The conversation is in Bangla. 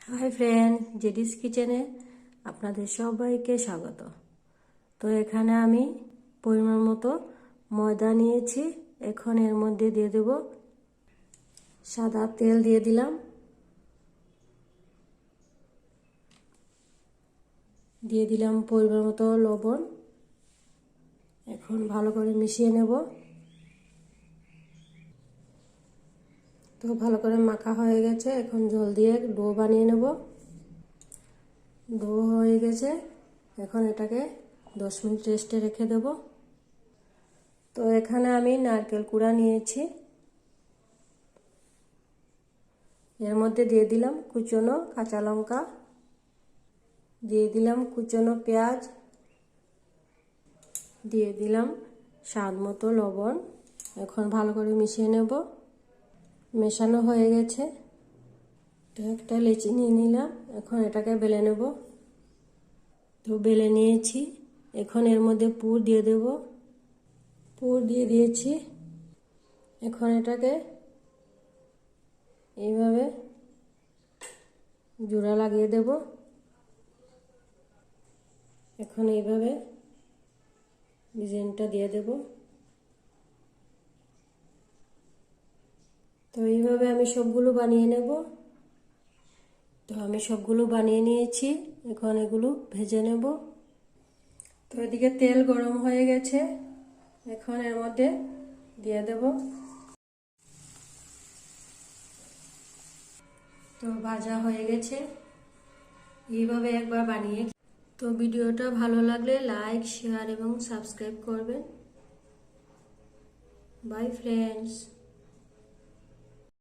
হাই ফ্রেন্ড, জেডিস কিচেনে আপনাদের সবাইকে স্বাগত। তো এখানে আমি পরিমাণ মতো ময়দা নিয়েছি। এখন এর মধ্যে দিয়ে দেব সাদা তেল, দিয়ে দিলাম, পরিমাণ মতো লবণ। এখন ভালো করে মিশিয়ে নেব। তো ভালো করে মাখা হয়ে গেছে। এখন জল দিয়ে ডো বানিয়ে নেব। ডো হয়ে গেছে। এখন এটাকে 10 মিনিট রেস্টে রেখে দেব। তো এখানে আমি নারকেল কুড়া নিয়েছি। এর মধ্যে দিয়ে দিলাম কুচনো কাঁচা লঙ্কা, দিয়ে দিলাম কুচনো পেঁয়াজ, দিয়ে দিলাম স্বাদ মতো লবণ। এখন ভালো করে মিশিয়ে নেব। মেশানো হয়ে গেছে। তো একটা লেচি নিয়ে নিলাম। এখন এটাকে বেলে নেব। তো বেলে নিয়েছি। এখন এর মধ্যে পুর দিয়ে দেব। পুর দিয়ে দিয়েছি। এখন এটাকে এইভাবে জোড়া লাগিয়ে দেব। এখন এইভাবে ডিজাইনটা দিয়ে দেব। তো এইভাবে আমি সবগুলো বানিয়ে নেব। তো আমি সবগুলো বানিয়ে নিয়েছি। এখন এগুলো ভেজে নেব। তো এদিকে তেল গরম হয়ে গেছে। এখন এর মধ্যে দিয়ে দেব। তো ভাজা হয়ে গেছে। এইভাবে একবার বানিয়ে। তো ভিডিওটা ভালো লাগলে লাইক, শেয়ার এবং সাবস্ক্রাইব করবেন। By friends.